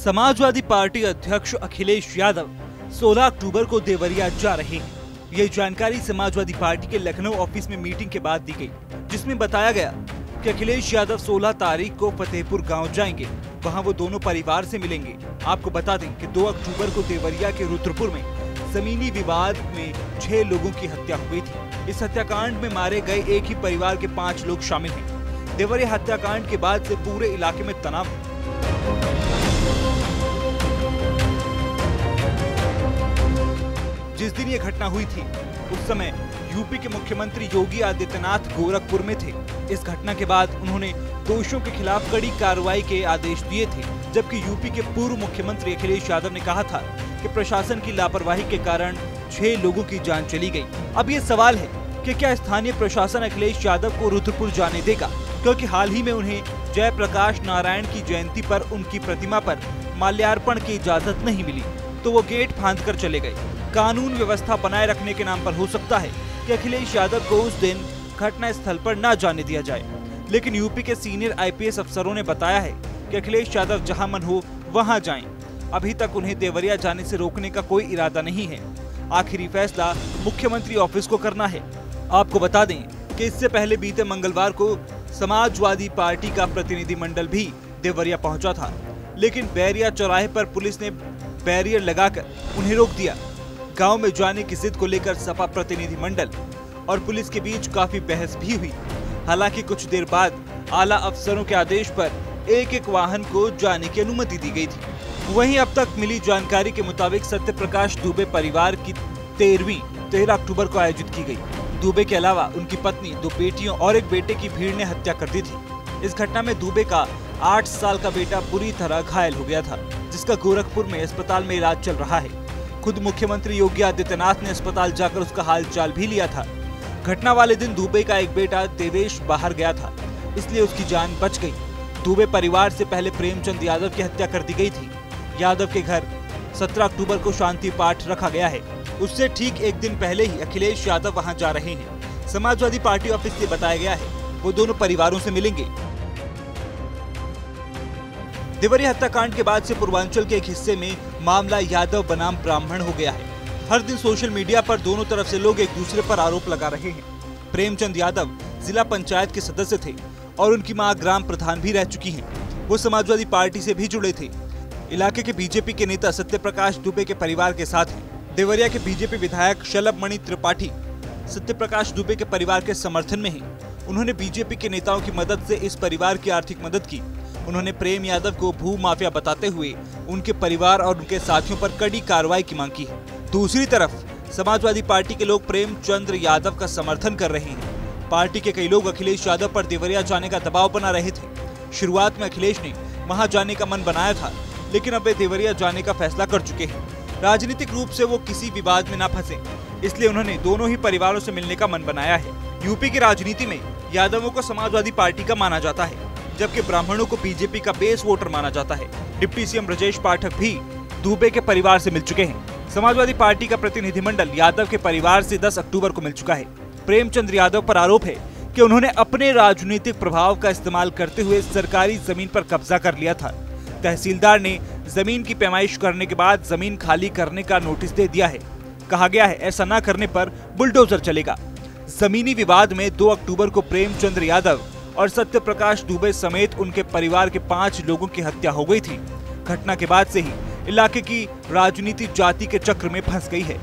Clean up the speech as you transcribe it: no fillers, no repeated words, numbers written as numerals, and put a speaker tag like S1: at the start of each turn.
S1: Samajwadi party अध्यक्ष अखिलेश यादव 16 अक्टूबर को देवरिया जा रहे हैं। ये जानकारी समाजवादी पार्टी के लखनऊ ऑफिस में मीटिंग के बाद दी गई, जिसमें बताया गया कि अखिलेश यादव 16 तारीख को फतेहपुर गांव जाएंगे। वहां वो दोनों परिवार से मिलेंगे। आपको बता दें कि 2 अक्टूबर को देवरिया के रुद्रपुर में जमीनी विवाद में 6 लोगों की हत्या हुई थी। इस हत्याकांड में मारे गए एक ही परिवार के 5 लोग शामिल हैं। देवरिया हत्याकांड के बाद से पूरे इलाके में तनाव है। जिस दिन ये घटना हुई थी उस समय यूपी के मुख्यमंत्री योगी आदित्यनाथ गोरखपुर में थे। इस घटना के बाद उन्होंने दोषियों के खिलाफ कड़ी कार्रवाई के आदेश दिए थे, जबकि यूपी के पूर्व मुख्यमंत्री अखिलेश यादव ने कहा था कि प्रशासन की लापरवाही के कारण 6 लोगों की जान चली गई। अब ये सवाल है कि क्या स्थानीय प्रशासन अखिलेश यादव को रुद्रपुर जाने देगा, क्योंकि हाल ही में उन्हें जयप्रकाश नारायण की जयंती पर उनकी प्रतिमा पर माल्यार्पण की इजाजत नहीं मिली, तो वो गेट फांद कर चले गए। कानून व्यवस्था बनाए रखने के नाम पर हो सकता है कि अखिलेश यादव को उस दिन घटना स्थल पर न जाने दिया जाए, लेकिन यूपी के सीनियर आईपीएस अफसरों ने बताया है कि अखिलेश यादव जहां मन हो वहां जाएं। अभी तक उन्हें देवरिया जाने से रोकने का कोई इरादा नहीं है। आखिरी फैसला मुख्यमंत्री ऑफिस को करना है। आपको बता दें कि इससे पहले बीते मंगलवार को समाजवादी पार्टी का प्रतिनिधिमंडल भी देवरिया पहुंचा था, लेकिन बैरिया चौराहे पर पुलिस ने बैरियर लगाकर उन्हें रोक दिया। गांव में जाने की जिद को लेकर सपा प्रतिनिधिमंडल और पुलिस के बीच काफी बहस भी हुई। हालांकि कुछ देर बाद आला अफसरों के आदेश पर एक वाहन को जाने की अनुमति दी गई थी। वहीं अब तक मिली जानकारी के मुताबिक सत्यप्रकाश दुबे परिवार की 13 अक्टूबर को आयोजित की गई। दुबे के अलावा उनकी पत्नी, 2 बेटियों और एक बेटे की भीड़ ने हत्या कर दी थी। इस घटना में दुबे का 8 साल का बेटा बुरी तरह घायल हो गया था, जिसका गोरखपुर में अस्पताल में इलाज चल रहा है। खुद मुख्यमंत्री योगी आदित्यनाथ ने अस्पताल जाकर उसका हालचाल भी लिया था। घटना वाले दिन दुबे का एक बेटा देवेश बाहर गया था, इसलिए उसकी जान बच गई। दुबे परिवार से पहले प्रेमचंद यादव की हत्या कर दी गई थी। यादव के घर 17 अक्टूबर को शांति पाठ रखा गया है। उससे ठीक एक दिन पहले ही अखिलेश यादव वहां जा रहे हैं। समाजवादी पार्टी ऑफिस से बताया गया है वो दोनों परिवारों से मिलेंगे। देवरिया हत्याकांड के बाद से पूर्वांचल के एक हिस्से में मामला यादव बनाम ब्राह्मण हो गया है। हर दिन सोशल मीडिया पर दोनों तरफ से लोग एक दूसरे पर आरोप लगा रहे हैं। प्रेमचंद यादव जिला पंचायत के सदस्य थे और उनकी मां ग्राम प्रधान भी रह चुकी हैं। वो समाजवादी पार्टी से भी जुड़े थे। इलाके के बीजेपी के नेता सत्यप्रकाश दुबे के परिवार के साथ हैं। देवरिया के बीजेपी विधायक शलभ मणि त्रिपाठी सत्यप्रकाश दुबे के परिवार के समर्थन में हैं। उन्होंने बीजेपी के नेताओं की मदद से इस परिवार की आर्थिक मदद की। उन्होंने प्रेम यादव को भू माफिया बताते हुए उनके परिवार और उनके साथियों पर कड़ी कार्रवाई की मांग की है। दूसरी तरफ समाजवादी पार्टी के लोग प्रेमचंद यादव का समर्थन कर रहे हैं। पार्टी के कई लोग अखिलेश यादव पर देवरिया जाने का दबाव बना रहे थे। शुरुआत में अखिलेश ने वहां जाने का मन बनाया था, लेकिन अब वे देवरिया जाने का फैसला कर चुके हैं। राजनीतिक रूप से वो किसी विवाद में न फंसे, इसलिए उन्होंने दोनों ही परिवारों से मिलने का मन बनाया है। यूपी की राजनीति में यादवों को समाजवादी पार्टी का माना जाता है, जबकि ब्राह्मणों को बीजेपी का बेस वोटर माना जाता है। डिप्टी सीएम ब्रजेश पाठक भी दुबे के परिवार से मिल चुके हैं। समाजवादी पार्टी का प्रतिनिधिमंडल यादव के परिवार से 10 अक्टूबर को मिल चुका है। प्रेमचंद यादव पर आरोप है कि उन्होंने अपने राजनीतिक प्रभाव का इस्तेमाल करते हुए सरकारी जमीन पर कब्जा कर लिया था। तहसीलदार ने जमीन की पैमाइश करने के बाद जमीन खाली करने का नोटिस दे दिया है। कहा गया है ऐसा न करने पर बुलडोजर चलेगा। जमीनी विवाद में 2 अक्टूबर को प्रेमचंद यादव और सत्यप्रकाश दुबे समेत उनके परिवार के 5 लोगों की हत्या हो गई थी। घटना के बाद से ही इलाके की राजनीति जाति के चक्र में फंस गई है।